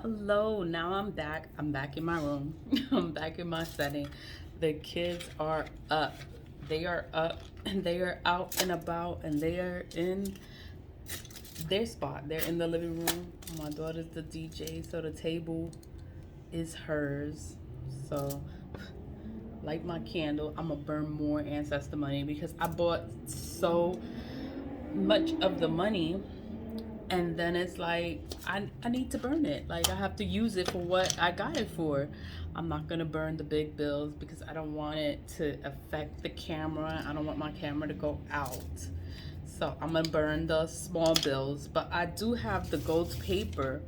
Hello, now I'm back. I'm back in my room. I'm back in my setting. The kids are up. They are up and they are out and about and they are in their spot. They're in the living room. My daughter's the DJ, so the table is hers. So, light my candle. I'm gonna burn more ancestor money because I bought so much of the money, and then it's like I need to burn it. Like I have to use it for what I got it for. I'm not gonna burn the big bills because I don't want it to affect the camera. I don't want my camera to go out. So I'm gonna burn the small bills, but I do have the gold paper.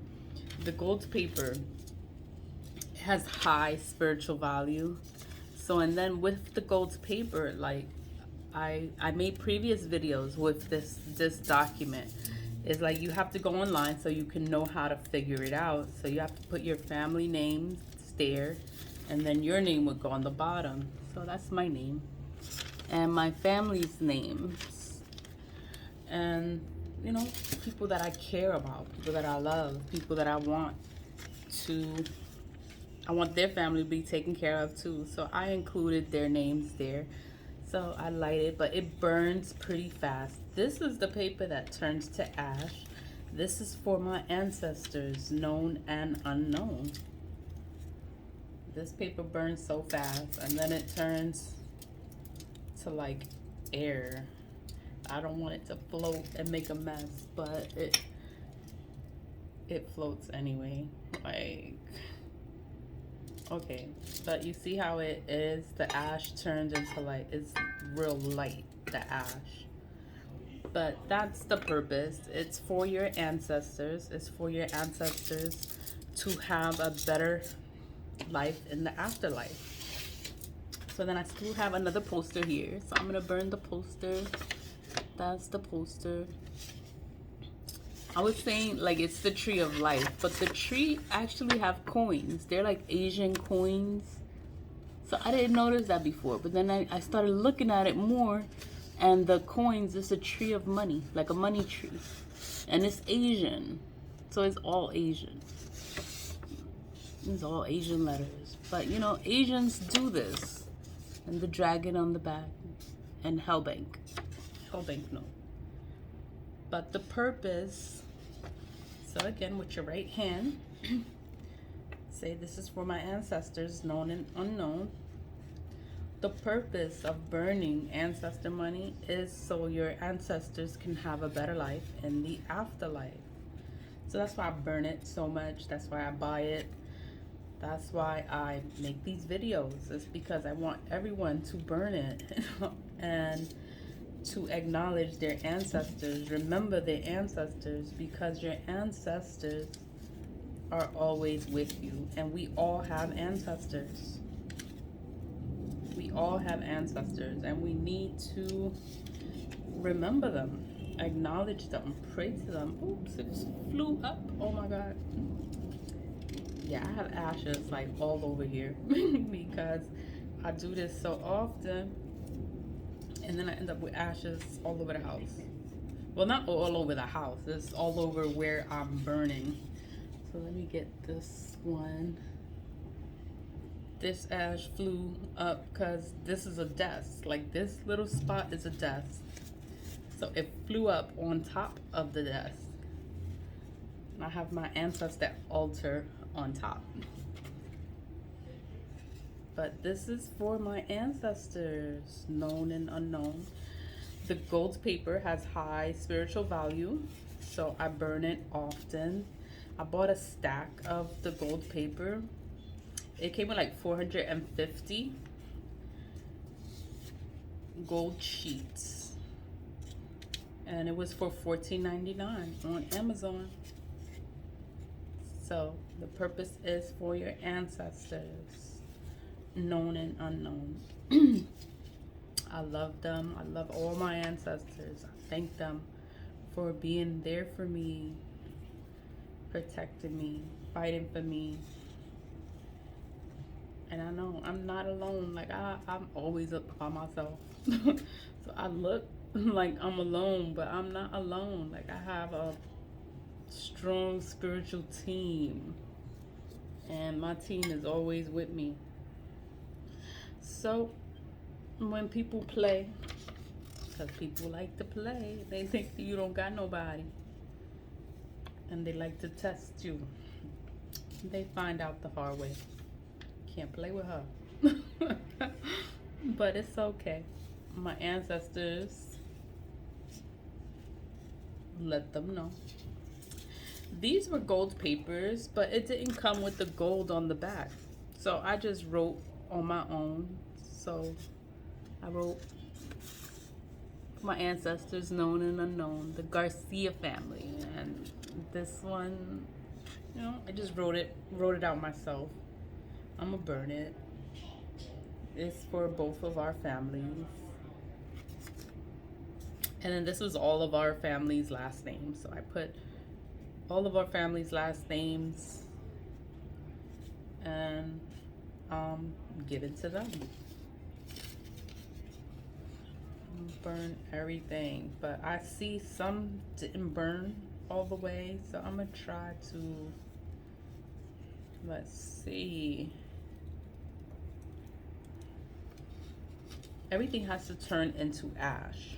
The gold paper has high spiritual value. So, and then with the gold paper, like I made previous videos with this document. It's like you have to go online so you can know how to figure it out. So you have to put your family names there, and then your name would go on the bottom. So that's my name and my family's names, and people that I care about, people that I love, people that to I want their family to be taken care of too. So I included their names there. So I light it, but it burns pretty fast. This is the paper that turns to ash. This is for my ancestors, known and unknown. This paper burns so fast, and then it turns to like air. I don't want it to float and make a mess, but it floats anyway. Like, okay, but you see how it is? The ash turns into like, it's real light, the ash. But that's the purpose. It's for your ancestors. It's for your ancestors to have a better life in the afterlife. So then I still have another poster here. So I'm gonna burn the poster. That's the poster. I was saying like it's the tree of life, but the tree actually have coins. They're like Asian coins. So I didn't notice that before, but then I started looking at it more, and the coins is a tree of money, like a money tree. And it's Asian. So it's all Asian. It's all Asian letters. But Asians do this. And the dragon on the back. And Hellbank. Hellbank, no. But the purpose, so again, with your right hand, say this is for my ancestors, known and unknown. The purpose of burning ancestor money is so your ancestors can have a better life in the afterlife. So that's why I burn it so much. That's why I buy it. That's why I make these videos. It's because I want everyone to burn it and to acknowledge their ancestors, remember their ancestors, because your ancestors are always with you, and we all have ancestors. We all have ancestors, and we need to remember them, acknowledge them, pray to them. Oops, it just flew up. Oh my God. Yeah, I have ashes like all over here because I do this so often. And then I end up with ashes all over the house. Well, not all over the house. It's all over where I'm burning. So let me get this one. This ash flew up because this is a desk. Like this little spot is a desk. So it flew up on top of the desk. And I have my ancestor altar on top. But this is for my ancestors, known and unknown. The gold paper has high spiritual value, so I burn it often. I bought a stack of the gold paper. It came with like 450 gold sheets, and it was for $14.99 on Amazon. So the purpose is for your ancestors, known and unknown. I love them. I love all my ancestors. I thank them for being there for me, protecting me, fighting for me. And I know I'm not alone. Like I'm always up by myself. So I look like I'm alone, but I'm not alone. Like I have a strong spiritual team. And my team is always with me. So when people play, because people like to play, they think that you don't got nobody. And they like to test you. They find out the hard way. Can't play with her. But it's okay. My ancestors let them know. These were gold papers, but it didn't come with the gold on the back. So I just wrote on my own. So I wrote my ancestors known and unknown, the Garcia family. And this one, I just wrote it out myself. I'm gonna burn it. It's for both of our families. And then this was all of our family's last names. So I put all of our family's last names and give it to them. Burn everything, but I see some didn't burn all the way, so I'm gonna try to, let's see. Everything has to turn into ash,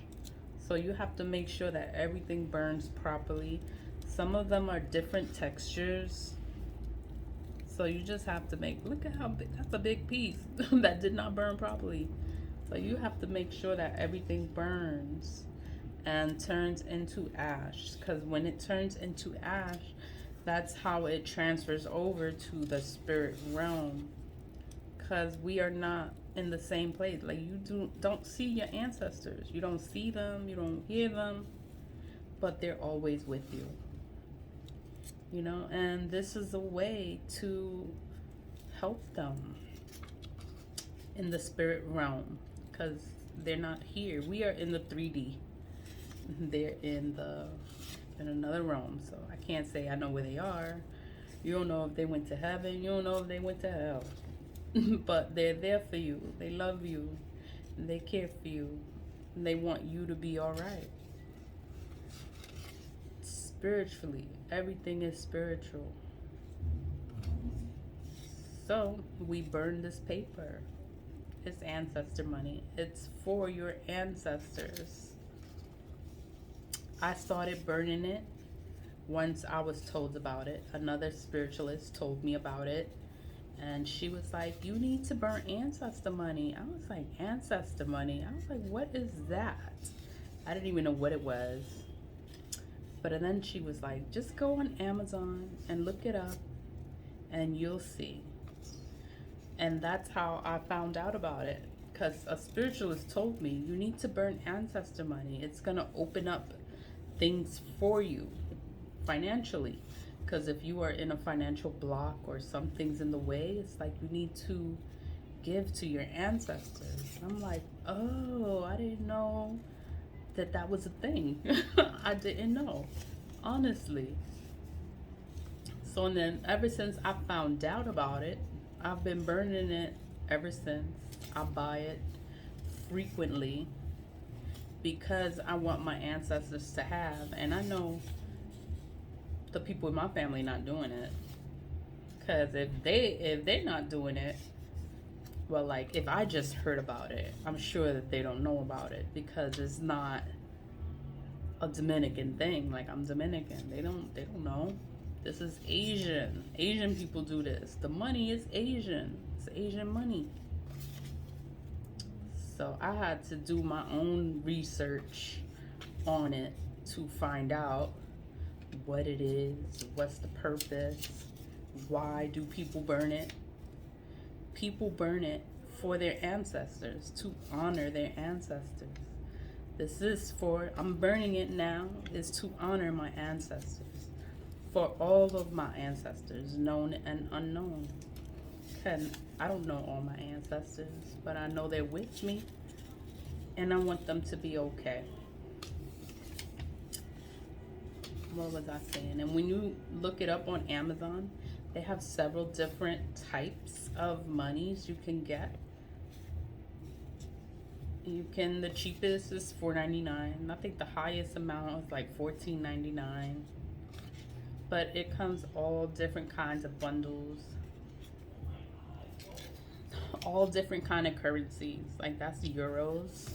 so you have to make sure that everything burns properly. Some of them are different textures, so you just have to look at how big, that's a big piece that did not burn properly. So you have to make sure that everything burns and turns into ash, because when it turns into ash, that's how it transfers over to the spirit realm, because we are not in the same place. Like, you don't see your ancestors, you don't see them, you don't hear them, but they're always with you, and this is a way to help them in the spirit realm, because they're not here. We are in the 3D. They're in another realm, so I can't say I know where they are. You don't know if they went to heaven, you don't know if they went to hell. But they're there for you. They love you, and they care for you, and they want you to be all right. Spiritually, everything is spiritual. So we burn this paper. It's ancestor money. It's for your ancestors. I started burning it once I was told about it. Another spiritualist told me about it, and she was like, you need to burn ancestor money. I was like, ancestor money? I was like, what is that? I didn't even know what it was. But then she was like, just go on Amazon and look it up and you'll see. And that's how I found out about it, because a spiritualist told me, you need to burn ancestor money. It's going to open up things for you financially, because if you are in a financial block or something's in the way, it's like you need to give to your ancestors. I'm like, oh, I didn't know that was a thing. I didn't know, honestly. So and then ever since I found out about it, I've been burning it ever since. I buy it frequently because I want my ancestors to have, and I know the people in my family not doing it. Because if they're not doing it, well, like, if I just heard about it, I'm sure that they don't know about it, because it's not a Dominican thing. Like, I'm Dominican. They don't know. This is Asian. Asian people do this. The money is Asian. It's Asian money. So I had to do my own research on it to find out what it is, what's the purpose, why do people burn it. People burn it for their ancestors, to honor their ancestors. This is for, I'm burning it now, is to honor my ancestors. For all of my ancestors, known and unknown. And I don't know all my ancestors, but I know they're with me, and I want them to be okay. What was I saying? And when you look it up on Amazon, they have several different types of monies you can get. The cheapest is $4.99. I think the highest amount is like $14.99. But it comes all different kinds of bundles. all different kind of currencies. Like that's euros.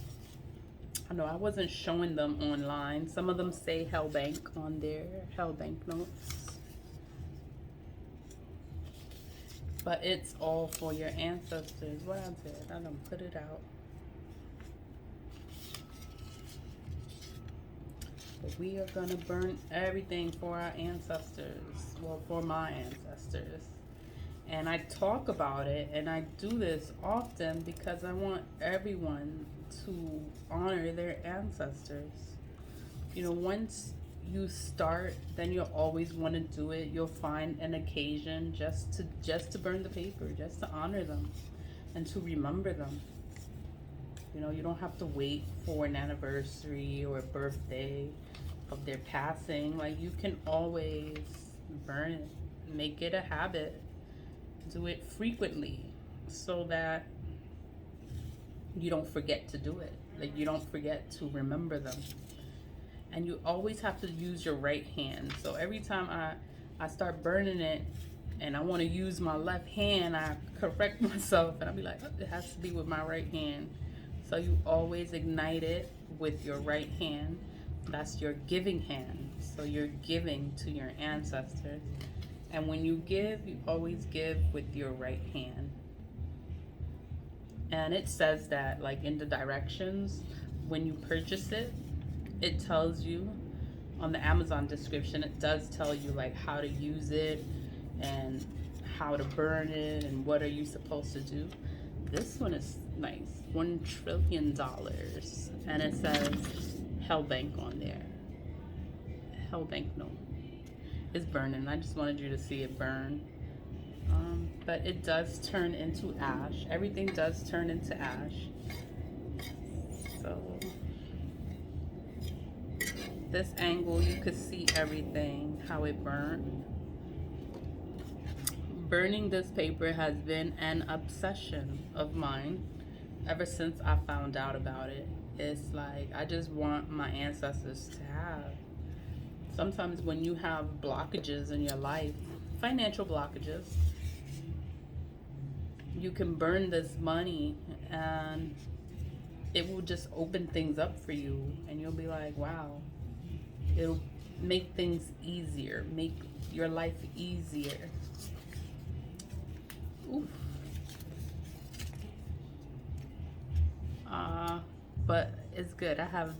I know I wasn't showing them online. Some of them say Hell Bank on their Hell Bank notes. But it's all for your ancestors. What I did, I done put it out. But we are gonna burn everything for our ancestors. Well, for my ancestors. And I talk about it, and I do this often because I want everyone to honor their ancestors. You know, once you start, then you'll always want to do it. You'll find an occasion just to burn the paper, just to honor them and to remember them. You know, you don't have to wait for an anniversary or a birthday of their passing. Like, you can always burn it. Make it a habit. Do it frequently so that you don't forget to do it. Like, you don't forget to remember them. And you always have to use your right hand. So every time I start burning it and I want to use my left hand, I correct myself and I'll be like, oh, it has to be with my right hand. So you always ignite it with your right hand. That's your giving hand. So you're giving to your ancestors. And when you give, you always give with your right hand. And it says that, like, in the directions, when you purchase it, it tells you on the Amazon description, it does tell you like how to use it and how to burn it and what are you supposed to do. This one is nice, $1 trillion. And it says Hell Bank on there. Hell Bank note. It's burning. I just wanted you to see it burn. But it does turn into ash. Everything does turn into ash. So this angle, you could see everything, how it burned. Burning this paper has been an obsession of mine ever since I found out about it. It's like, I just want my ancestors to have. Sometimes when you have blockages in your life, financial blockages, you can burn this money and it will just open things up for you. And you'll be like, wow. It'll make things easier, make your life easier. Oof. But it's good. I have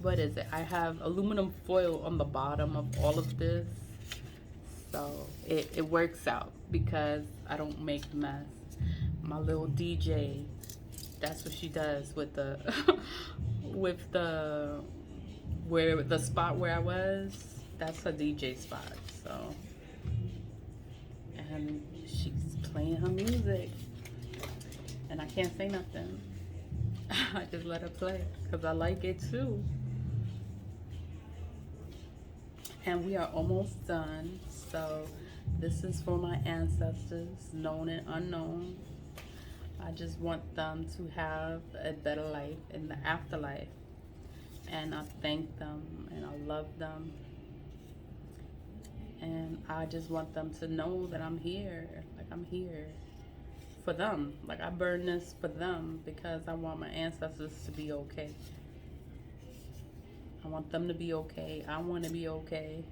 what is it? I have aluminum foil on the bottom of all of this. So it works out because I don't make mess. My little DJ, that's what she does with the, where the spot where I was, that's her DJ spot. So, and she's playing her music and I can't say nothing. I just let her play because I like it too. And we are almost done. So this is for my ancestors, known and unknown. I just want them to have a better life in the afterlife. And I thank them and I love them. And I just want them to know that I'm here. Like, I'm here for them. Like, I burn this for them because I want my ancestors to be okay. I want them to be okay. I want to be okay.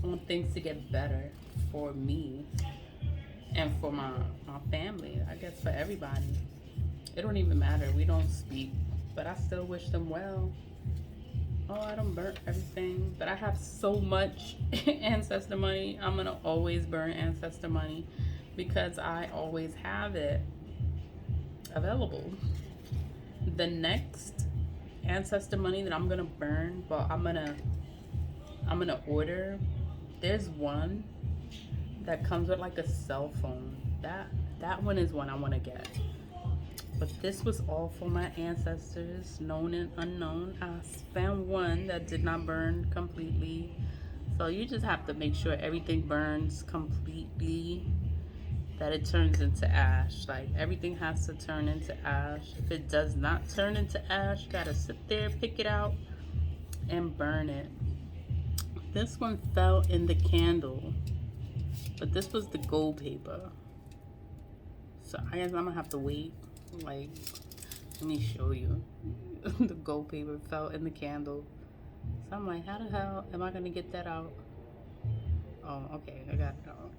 I want things to get better for me and for my family. I guess for everybody. It don't even matter. We don't speak. But I still wish them well. Oh, I don't burn everything. But I have so much ancestor money. I'm going to always burn ancestor money because I always have it available. The next ancestor money that I'm going to burn, well, I'm going to order. There's one that comes with like a cell phone. That one is one I want to get. But this was all for my ancestors, known and unknown. I found one that did not burn completely. So you just have to make sure everything burns completely, that it turns into ash. Like, everything has to turn into ash. If it does not turn into ash, you gotta sit there, pick it out, and burn it. This one fell in the candle, but this was the gold paper. So I guess I'm gonna have to wait. Like, let me show you. The gold paper fell in the candle. So I'm like, how the hell am I gonna get that out? Oh, okay, I got it out.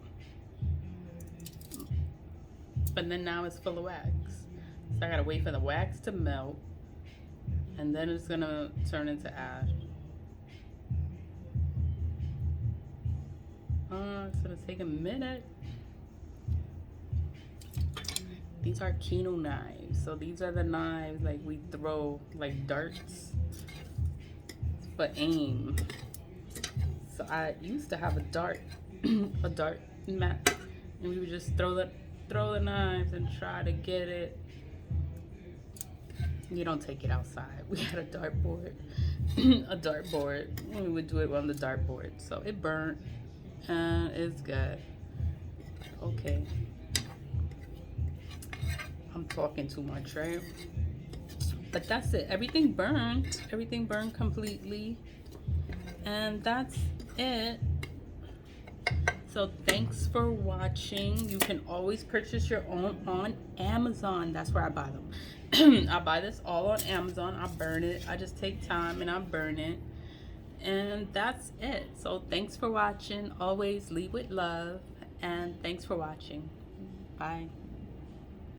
But then now it's full of wax. So I gotta wait for the wax to melt. And then it's gonna turn into ash. It's gonna take a minute. These are Kino knives. So these are the knives like we throw like darts for aim. So I used to have a dart, a dart mat, and we would just throw the knives and try to get it. You don't take it outside. We had a dartboard, and we would do it on the dartboard. So it burnt, and it's good. Okay. I'm talking too much, right? But that's it. Everything burned. Everything burned completely. And that's it. So thanks for watching. You can always purchase your own on Amazon. That's where I buy them. I buy this all on Amazon. I burn it. I just take time and I burn it. And that's it. So thanks for watching. Always lead with love. And thanks for watching. Bye.